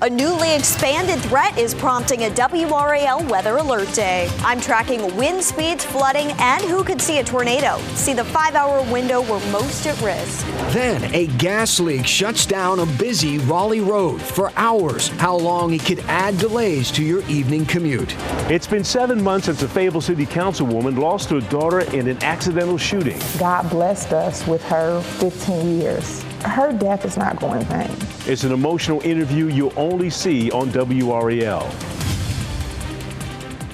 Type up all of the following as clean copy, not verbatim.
A newly expanded threat is prompting a WRAL weather alert day. I'm tracking wind speeds, flooding, and who could see a tornado. See the 5-hour window we're most at risk. Then a gas leak shuts down a busy Raleigh road for hours. How long it could add delays to your evening commute. It's been 7 months since a Fayetteville City Councilwoman lost her daughter in an accidental shooting. God blessed us with her 15 years. Her death is not going in vain. It's an emotional interview you'll only see on WRAL.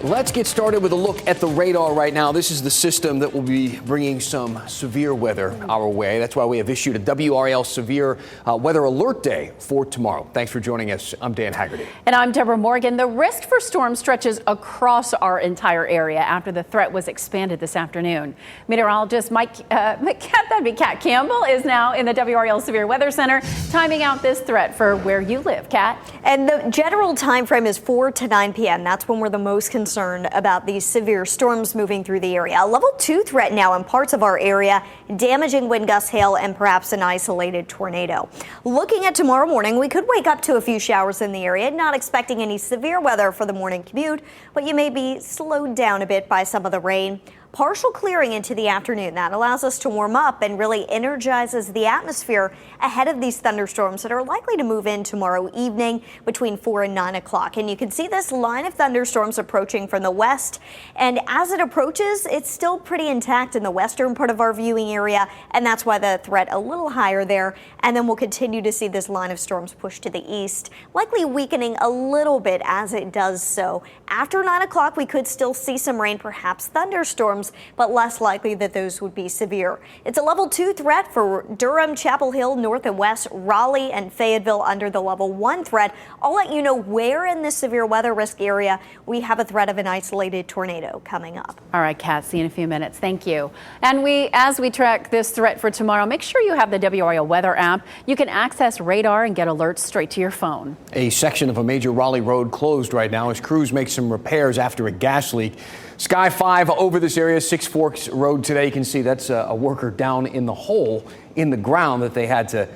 Let's get started with a look at the radar right now. This is the system that will be bringing some severe weather our way. That's why we have issued a WRAL severe weather alert day for tomorrow. Thanks for joining us. I'm Dan Haggerty. And I'm Deborah Morgan. The risk for storms stretches across our entire area after the threat was expanded this afternoon. Meteorologist Kat Campbell is now in the WRAL Severe Weather Center, timing out this threat for where you live. Kat? And the general time frame is 4 to 9 p.m. That's when we're the most concerned about these severe storms moving through the area. A level 2 threat now in parts of our area, damaging wind gusts, hail, and perhaps an isolated tornado. Looking at tomorrow morning, we could wake up to a few showers in the area. Not expecting any severe weather for the morning commute, but you may be slowed down a bit by some of the rain. Partial clearing into the afternoon. That allows us to warm up and really energizes the atmosphere ahead of these thunderstorms that are likely to move in tomorrow evening between 4 and 9 o'clock. And you can see this line of thunderstorms approaching from the west. And as it approaches, it's still pretty intact in the western part of our viewing area. And that's why the threat a little higher there. And then we'll continue to see this line of storms push to the east, likely weakening a little bit as it does so. After 9 o'clock, we could still see some rain, perhaps thunderstorms, but less likely that those would be severe. It's a level 2 threat for Durham, Chapel Hill, North and West, Raleigh, and Fayetteville under the level 1 threat. I'll let you know where in this severe weather risk area we have a threat of an isolated tornado coming up. All right, Kat, see you in a few minutes. Thank you. And as we track this threat for tomorrow, make sure you have the WRAL weather app. You can access radar and get alerts straight to your phone. A section of a major Raleigh road closed right now as crews make some repairs after a gas leak. Sky 5 over this area, Six Forks Road today. You can see that's a worker down in the hole in the ground that they had to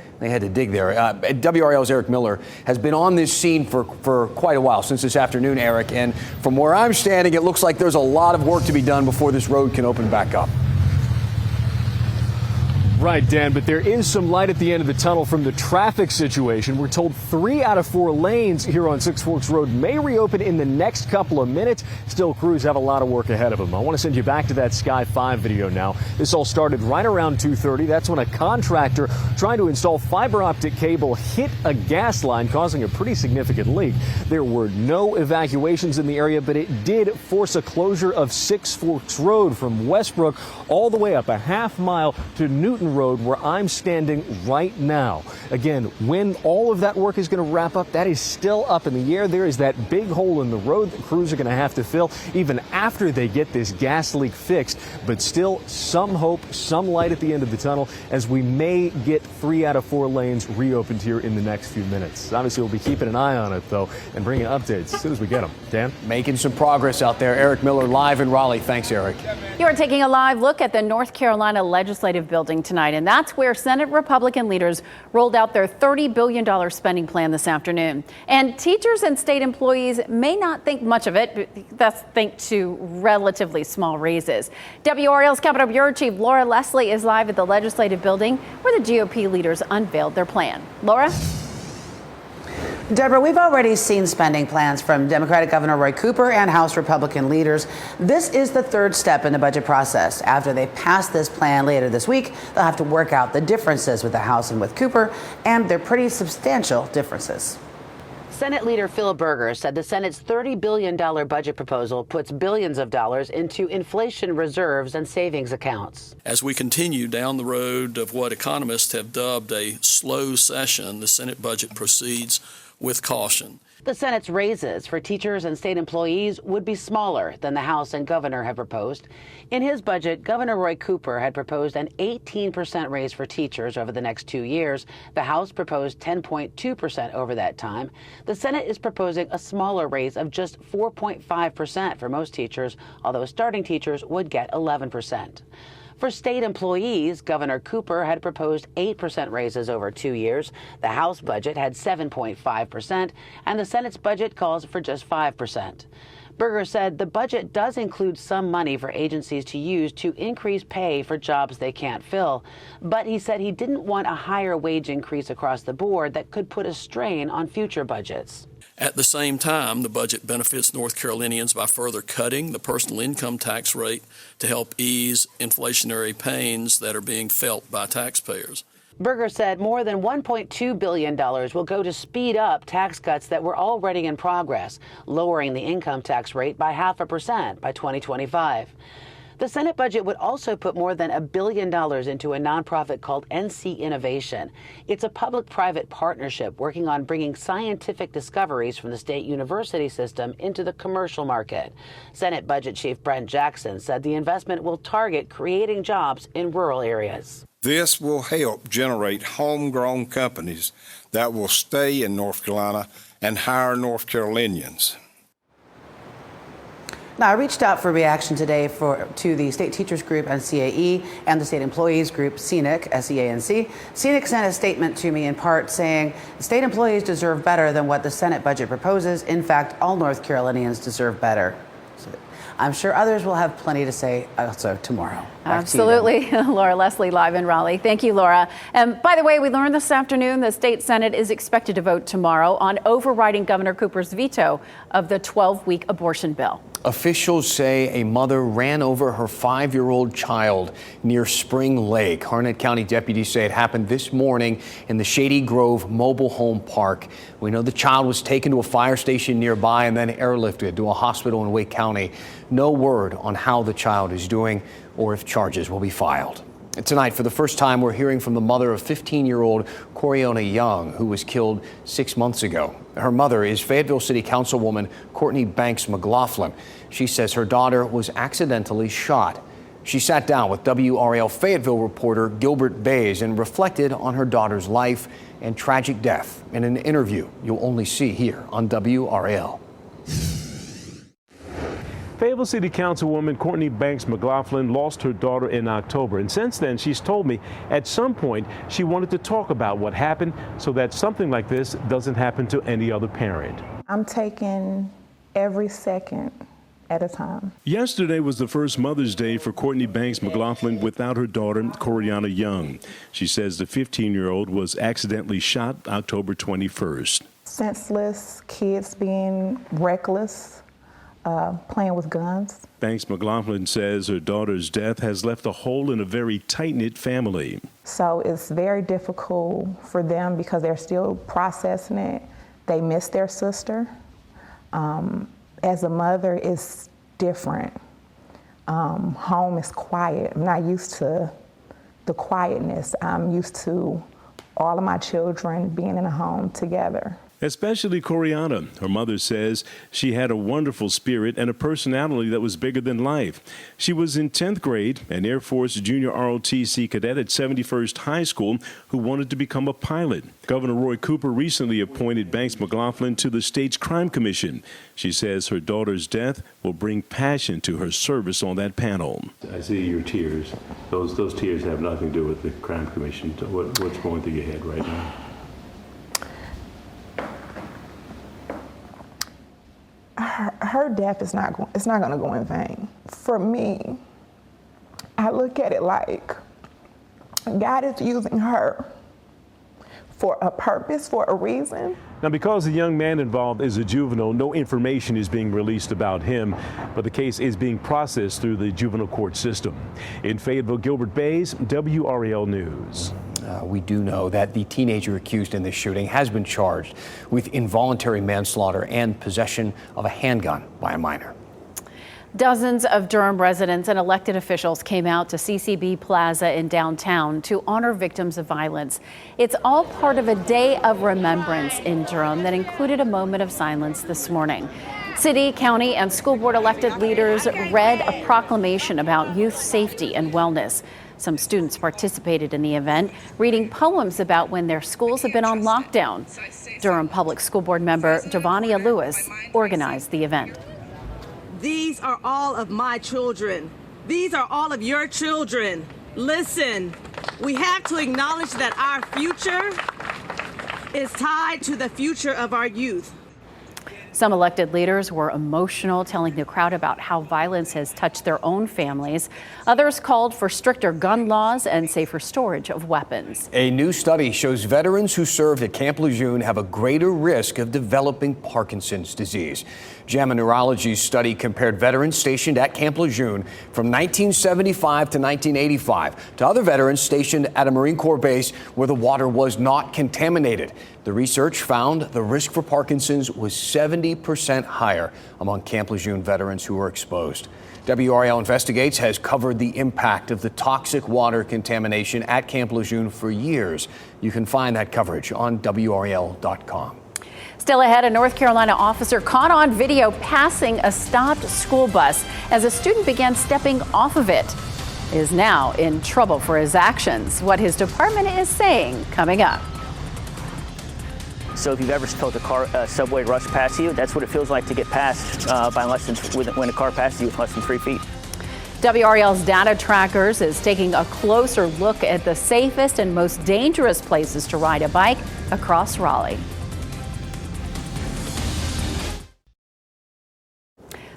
dig there. WRAL's Eric Miller has been on this scene for quite a while, since this afternoon, Eric. And from where I'm standing, it looks like there's a lot of work to be done before this road can open back up. Right, Dan, but there is some light at the end of the tunnel from the traffic situation. We're told 3 out of 4 lanes here on Six Forks Road may reopen in the next couple of minutes. Still, crews have a lot of work ahead of them. I want to send you back to that Sky 5 video now. This all started right around 2:30. That's when a contractor trying to install fiber optic cable hit a gas line, causing a pretty significant leak. There were no evacuations in the area, but it did force a closure of Six Forks Road from Westbrook all the way up a half mile to Newton Road, where I'm standing right now. Again, when all of that work is going to wrap up, that is still up in the air. There is that big hole in the road that crews are going to have to fill even after they get this gas leak fixed. But still, some hope, some light at the end of the tunnel, as we may get 3 out of 4 lanes reopened here in the next few minutes. Obviously, we'll be keeping an eye on it, though, and bringing updates as soon as we get them. Dan? Making some progress out there. Eric Miller live in Raleigh. Thanks, Eric. You are taking a live look at the North Carolina Legislative Building tonight, and that's where Senate Republican leaders rolled out their $30 billion spending plan this afternoon. And teachers and state employees may not think much of it. That's thanks to relatively small raises. WRAL's Capitol Bureau Chief Laura Leslie is live at the Legislative Building, where the GOP leaders unveiled their plan. Laura? Deborah, we've already seen spending plans from Democratic Governor Roy Cooper and House Republican leaders. This is the third step in the budget process. After they pass this plan later this week, they'll have to work out the differences with the House and with Cooper, and they're pretty substantial differences. Senate Leader Phil Berger said the Senate's $30 billion budget proposal puts billions of dollars into inflation reserves and savings accounts. As we continue down the road of what economists have dubbed a slow session, the Senate budget proceeds with caution. The Senate's raises for teachers and state employees would be smaller than the House and Governor have proposed. In his budget, Governor Roy Cooper had proposed an 18% raise for teachers over the next 2 years. The House proposed 10.2% over that time. The Senate is proposing a smaller raise of just 4.5% for most teachers, although starting teachers would get 11%. For state employees, Governor Cooper had proposed 8% raises over 2 years. The House budget had 7.5%, and the Senate's budget calls for just 5%. Berger said the budget does include some money for agencies to use to increase pay for jobs they can't fill. But he said he didn't want a higher wage increase across the board that could put a strain on future budgets. At the same time, the budget benefits North Carolinians by further cutting the personal income tax rate to help ease inflationary pains that are being felt by taxpayers. Berger said more than $1.2 billion will go to speed up tax cuts that were already in progress, lowering the income tax rate by 0.5% by 2025. The Senate budget would also put more than $1 billion into a nonprofit called NC Innovation. It's a public-private partnership working on bringing scientific discoveries from the state university system into the commercial market. Senate Budget Chief Brent Jackson said the investment will target creating jobs in rural areas. This will help generate homegrown companies that will stay in North Carolina and hire North Carolinians. Now, I reached out for reaction today to the State Teachers Group, NCAE, and the State Employees Group, SEANC, SEANC. SEANC sent a statement to me in part saying state employees deserve better than what the Senate budget proposes. In fact, all North Carolinians deserve better. So I'm sure others will have plenty to say also tomorrow. Absolutely. Laura Leslie live in Raleigh. Thank you, Laura. And by the way, we learned this afternoon the state Senate is expected to vote tomorrow on overriding Governor Cooper's veto of the 12-week abortion bill. Officials say a mother ran over her 5-year-old child near Spring Lake. Harnett County deputies say it happened this morning in the Shady Grove Mobile Home Park. We know the child was taken to a fire station nearby and then airlifted to a hospital in Wake County. No word on how the child is doing or if charges will be filed. Tonight, for the first time, we're hearing from the mother of 15-year-old Coriana Young, who was killed 6 months ago. Her mother is Fayetteville City Councilwoman Courtney Banks McLaughlin. She says her daughter was accidentally shot. She sat down with WRAL Fayetteville reporter Gilbert Bays and reflected on her daughter's life and tragic death in an interview you'll only see here on WRAL. Fayetteville City Councilwoman Courtney Banks McLaughlin lost her daughter in October, and since then she's told me at some point she wanted to talk about what happened so that something like this doesn't happen to any other parent. I'm taking every second at a time. Yesterday was the first Mother's Day for Courtney Banks McLaughlin without her daughter, Coriana Young. She says the 15-year-old was accidentally shot October 21st. Senseless, kids being reckless, playing with guns. Banks McLaughlin says her daughter's death has left a hole in a very tight-knit family. So it's very difficult for them because they're still processing it. They miss their sister. As a mother, it's different. Home is quiet. I'm not used to the quietness. I'm used to all of my children being in a home together. Especially Coriana. Her mother says she had a wonderful spirit and a personality that was bigger than life. She was in 10th grade, an Air Force junior ROTC cadet at 71st High School who wanted to become a pilot. Governor Roy Cooper recently appointed Banks McLaughlin to the state's crime commission. She says her daughter's death will bring passion to her service on that panel. I see your tears. Those tears have nothing to do with the crime commission. What's going through your head right now? Her death is not going to go in vain. For me, I look at it like God is using her for a purpose, for a reason. Now, because the young man involved is a juvenile, no information is being released about him, but the case is being processed through the juvenile court system. In Fayetteville, Gilbert Bays, WRAL News. We do know that the teenager accused in this shooting has been charged with involuntary manslaughter and possession of a handgun by a minor. Dozens of Durham residents and elected officials came out to CCB Plaza in downtown to honor victims of violence. It's all part of a day of remembrance in Durham that included a moment of silence this morning. City, county, and school board elected leaders read a proclamation about youth safety and wellness. Some students participated in the event, reading poems about when their schools have been on lockdown. Durham Public School Board member Javonia Lewis organized the event. These are all of my children. These are all of your children. Listen, we have to acknowledge that our future is tied to the future of our youth. Some elected leaders were emotional, telling the crowd about how violence has touched their own families. Others called for stricter gun laws and safer storage of weapons. A new study shows veterans who served at Camp Lejeune have a greater risk of developing Parkinson's disease. JAMA Neurology's study compared veterans stationed at Camp Lejeune from 1975 to 1985 to other veterans stationed at a Marine Corps base where the water was not contaminated. The research found the risk for Parkinson's was 70% higher among Camp Lejeune veterans who were exposed. WRAL Investigates has covered the impact of the toxic water contamination at Camp Lejeune for years. You can find that coverage on WRAL.com. Still ahead, a North Carolina officer caught on video passing a stopped school bus as a student began stepping off of it. He is now in trouble for his actions. What his department is saying coming up. So if you've ever felt a subway rush past you, that's what it feels like to get passed by when a car passes you with less than 3 feet. WRAL's Data Trackers is taking a closer look at the safest and most dangerous places to ride a bike across Raleigh.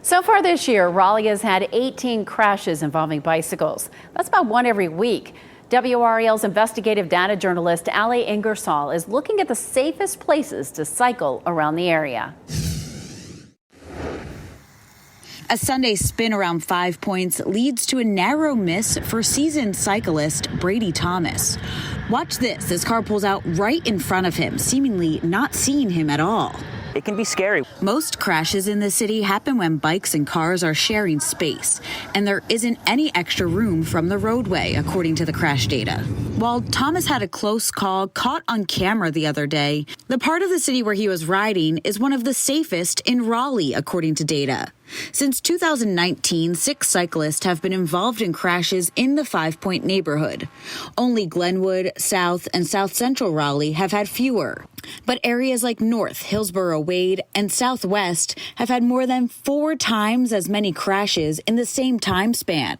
So far this year, Raleigh has had 18 crashes involving bicycles. That's about one every week. WRAL's investigative data journalist Ali Ingersoll is looking at the safest places to cycle around the area. A Sunday spin around 5 Points leads to a narrow miss for seasoned cyclist Brady Thomas. Watch this as car pulls out right in front of him, seemingly not seeing him at all. It can be scary. Most crashes in the city happen when bikes and cars are sharing space, and there isn't any extra room from the roadway, according to the crash data. While Thomas had a close call caught on camera the other day, the part of the city where he was riding is one of the safest in Raleigh, according to data. Since 2019, 6 cyclists have been involved in crashes in the 5 Point neighborhood. Only Glenwood, South, and South Central Raleigh have had fewer. But areas like North, Hillsborough, Wade, and Southwest have had more than 4 times as many crashes in the same time span.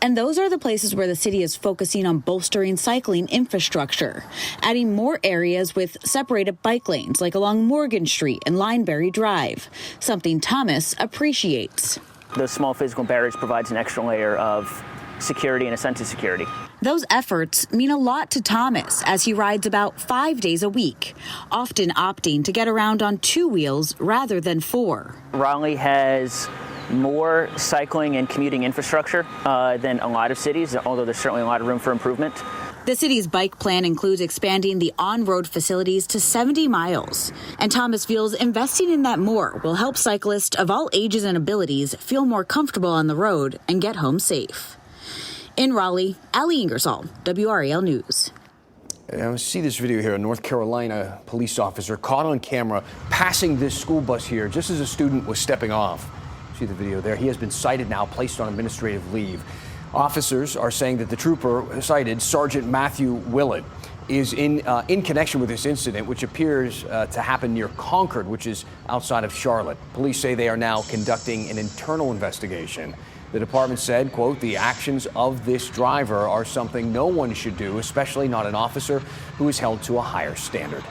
And those are the places where the city is focusing on bolstering cycling infrastructure, adding more areas with separated bike lanes like along Morgan Street and Lineberry Drive, something Thomas appreciates. Those small physical barriers provides an extra layer of security and a sense of security. Those efforts mean a lot to Thomas as he rides about 5 days a week, often opting to get around on 2 wheels rather than 4. Raleigh has more cycling and commuting infrastructure than a lot of cities, although there's certainly a lot of room for improvement. The city's bike plan includes expanding the on-road facilities to 70 miles. And Thomas feels investing in that more will help cyclists of all ages and abilities feel more comfortable on the road and get home safe. In Raleigh, Ali Ingersoll, WRAL News. I see this video here. A North Carolina police officer caught on camera passing this school bus here just as a student was stepping off. See the video there. He has been cited now, placed on administrative leave. Officers are saying that the trooper cited, Sergeant Matthew Willett, is in connection with this incident, which appears to happen near Concord, which is outside of Charlotte. Police say they are now conducting an internal investigation. The department said, quote, the actions of this driver are something no one should do, especially not an officer who is held to a higher standard.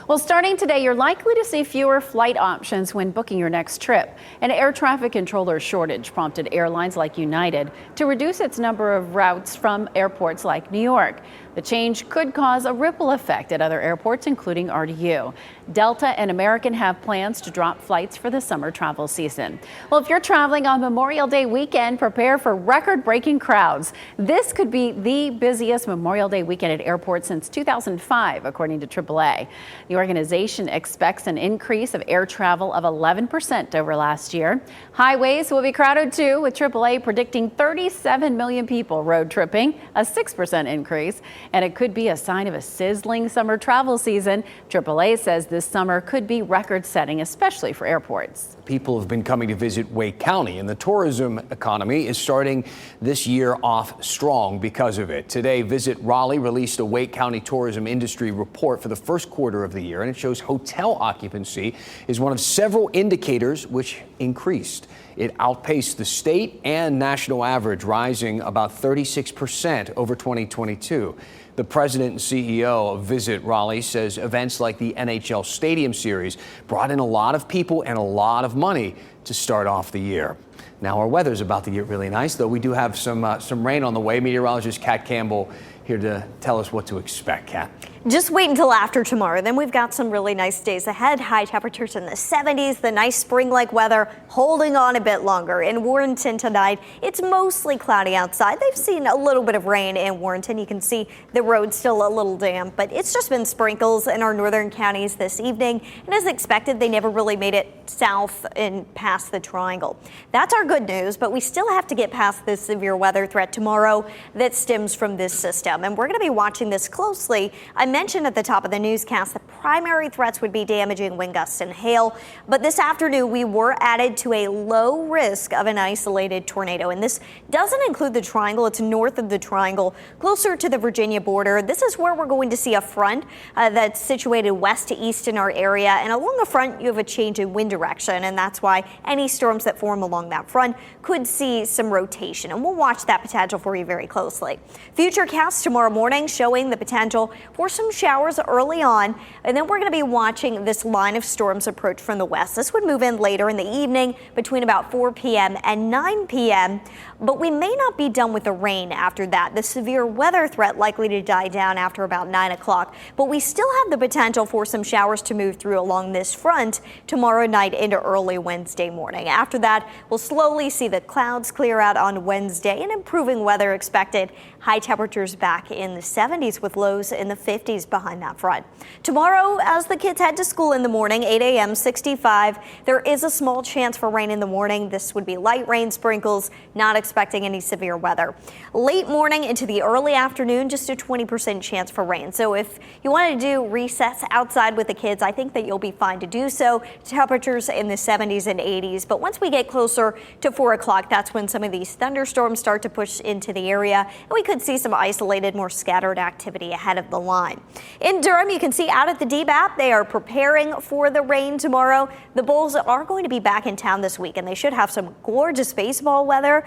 Well, starting today, you're likely to see fewer flight options when booking your next trip. An air traffic controller shortage prompted airlines like United to reduce its number of routes from airports like New York. The change could cause a ripple effect at other airports, including RDU. Delta and American have plans to drop flights for the summer travel season. Well, if you're traveling on Memorial Day weekend, prepare for record-breaking crowds. This could be the busiest Memorial Day weekend at airports since 2005, according to AAA. The organization expects an increase of air travel of 11% over last year. Highways will be crowded too, with AAA predicting 37 million people road tripping, a 6% increase. And it could be a sign of a sizzling summer travel season. AAA says this summer could be record-setting, especially for airports. People have been coming to visit Wake County, and the tourism economy is starting this year off strong because of it. Today, Visit Raleigh released a Wake County tourism industry report for the first quarter of the year, and it shows hotel occupancy is one of several indicators which increased. It outpaced the state and national average, rising about 36% over 2022. The president and CEO of Visit Raleigh says events like the NHL Stadium Series brought in a lot of people and a lot of money to start off the year. Now our weather's about to get really nice, though we do have some rain on the way. Meteorologist Kat Campbell here to tell us what to expect, Kat. Just wait until after tomorrow. Then we've got some really nice days ahead. High temperatures in the 70s, the nice spring-like weather holding on a bit longer. In Warrenton tonight, it's mostly cloudy outside. They've seen a little bit of rain in Warrenton. You can see the road still a little damp, but it's just been sprinkles in our northern counties this evening. And as expected, they never really made it south and past the triangle. That's our good news, but we still have to get past this severe weather threat tomorrow that stems from this system. And we're going to be watching this closely. I mentioned at the top of the newscast the primary threats would be damaging wind gusts and hail, but this afternoon we were added to a low risk of an isolated tornado, and this doesn't include the triangle. It's north of the triangle, closer to the Virginia border. This is where we're going to see a front that's situated west to east in our area, and along the front you have a change in wind direction, and that's why any storms that form along that front could see some rotation, and we'll watch that potential for you very closely. Futurecasts tomorrow morning showing the potential for some showers early on, and then we're going to be watching this line of storms approach from the west. This would move in later in the evening between about 4 p.m. and 9 p.m., but we may not be done with the rain after that. The severe weather threat likely to die down after about 9 o'clock, but we still have the potential for some showers to move through along this front tomorrow night into early Wednesday morning. After that, we'll slowly see the clouds clear out on Wednesday and improving weather expected. High temperatures back in the 70s with lows in the 50s behind that front. Tomorrow, as the kids head to school in the morning, 8 a.m., 65, there is a small chance for rain in the morning. This would be light rain sprinkles, not expecting any severe weather. Late morning into the early afternoon, just a 20% chance for rain. So if you want to do recess outside with the kids, I think that you'll be fine to do so. Temperatures in the 70s and 80s. But once we get closer to 4 o'clock, that's when some of these thunderstorms start to push into the area, and we could see some isolated, more scattered activity ahead of the line. In Durham, you can see out at the DBAP, they are preparing for the rain tomorrow. The Bulls are going to be back in town this week, and they should have some gorgeous baseball weather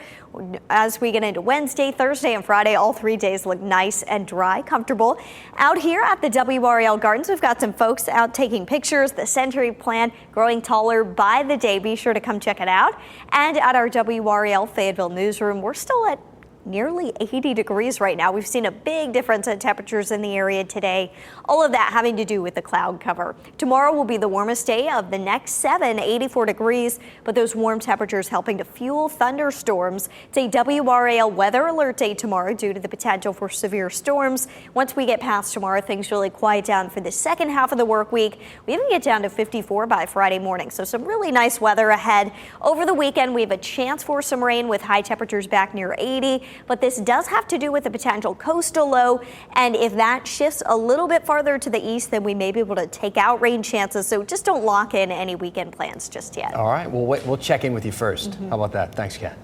as we get into Wednesday, Thursday, and Friday. All 3 days look nice and dry, comfortable. Out here at the WRAL Gardens, we've got some folks out taking pictures. The century plant growing taller by the day. Be sure to come check it out. And at our WRAL Fayetteville newsroom, we're still at nearly 80 degrees right now. We've seen a big difference in temperatures in the area today. All of that having to do with the cloud cover. Tomorrow will be the warmest day of the next 7, 84 degrees, but those warm temperatures helping to fuel thunderstorms. It's a WRAL weather alert day tomorrow due to the potential for severe storms. Once we get past tomorrow, things really quiet down for the second half of the work week. We even get down to 54 by Friday morning, so some really nice weather ahead. Over the weekend, we have a chance for some rain with high temperatures back near 80. But this does have to do with the potential coastal low, and if that shifts a little bit farther to the east, then we may be able to take out rain chances. So just don't lock in any weekend plans just yet. All right, well, we'll check in with you first. How about that? Thanks, Kat.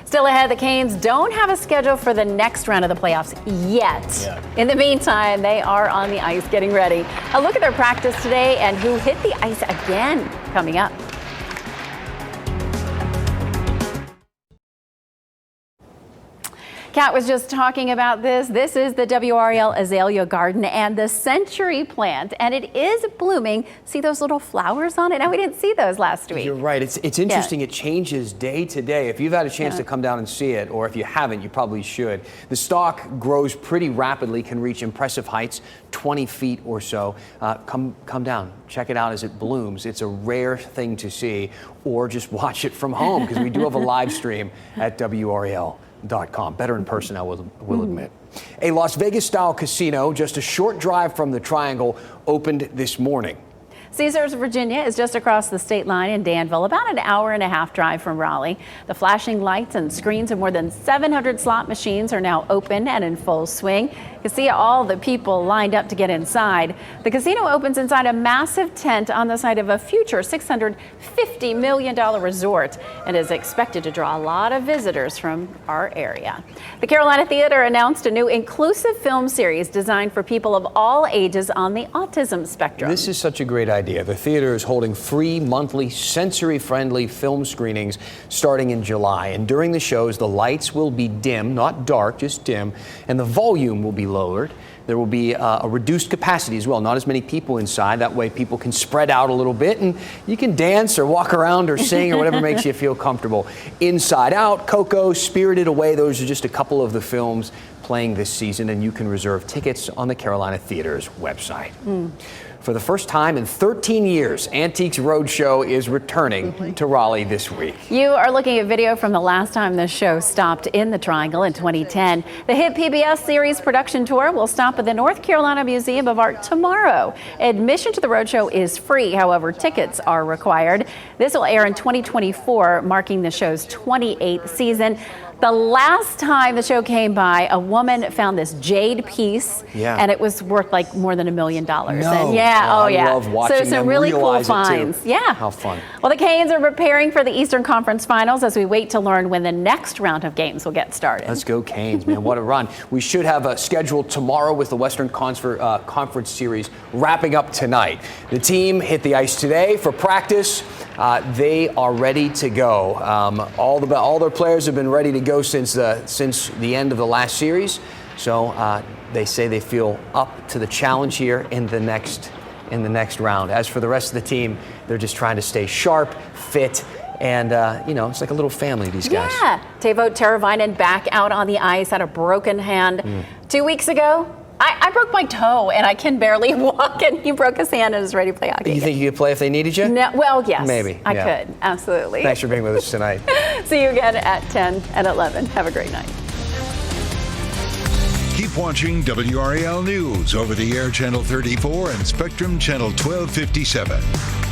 Still ahead, the Canes don't have a schedule for the next round of the playoffs yet. Yeah. In the meantime, they are on the ice getting ready. A look at their practice today and who hit the ice again coming up. Kat was just talking about this. This is the WRAL Azalea Garden and the century plant, and it is blooming. See those little flowers on it? Now, we didn't see those last week. You're right. It's interesting. It changes day to day. If you've had a chance to come down and see it, or if you haven't, you probably should. The stalk grows pretty rapidly, can reach impressive heights, 20 feet or so. Come down. Check it out as it blooms. It's a rare thing to see, or just watch it from home, because we do have a live stream at WRAL.com. Better in person, I will admit. A Las Vegas-style casino just a short drive from the Triangle opened this morning. Caesars, Virginia is just across the state line in Danville, about an hour-and-a-half drive from Raleigh. The flashing lights and screens of more than 700 slot machines are now open and in full swing. You can see all the people lined up to get inside. The casino opens inside a massive tent on the site of a future $650 million resort and is expected to draw a lot of visitors from our area. The Carolina Theater announced a new inclusive film series designed for people of all ages on the autism spectrum. This is such a great idea. The theater is holding free monthly sensory-friendly film screenings starting in July. And during the shows, the lights will be dim, not dark, just dim, and the volume will be lowered. There will be a reduced capacity as well, not as many people inside. That way people can spread out a little bit and you can dance or walk around or sing or whatever makes you feel comfortable. Inside Out, Coco, Spirited Away, those are just a couple of the films playing this season, and you can reserve tickets on the Carolina Theater's website. For the first time in 13 years, Antiques Roadshow is returning to Raleigh this week. You are looking at video from the last time the show stopped in the Triangle in 2010. The hit PBS series production tour will stop at the North Carolina Museum of Art tomorrow. Admission to the Roadshow is free, however, tickets are required. This will air in 2024, marking the show's 28th season. The last time the show came by, a woman found this jade piece, and it was worth like more than $1 million. No. And yeah, I love watching so some them really cool realize it, too. finds. Yeah. How fun. Well, the Canes are preparing for the Eastern Conference Finals as we wait to learn when the next round of games will get started. Let's go Canes, man. What a run. We should have a schedule tomorrow with the Western Conference Series wrapping up tonight. The team hit the ice today for practice. They are ready to go. All their players have been ready to go since the end of the last series. So they say they feel up to the challenge here in the next round. As for the rest of the team, they're just trying to stay sharp, fit, and it's like a little family, these guys. Yeah. Teuvo Teravainen back out on the ice, had a broken hand 2 weeks ago. I broke my toe and I can barely walk, and he broke his hand and is ready to play hockey. You think you could play if they needed you? No, well, yes. Maybe. I could. Absolutely. Thanks for being with us tonight. See you again at 10 and 11. Have a great night. Keep watching WRAL News over the air channel 34 and Spectrum channel 1257.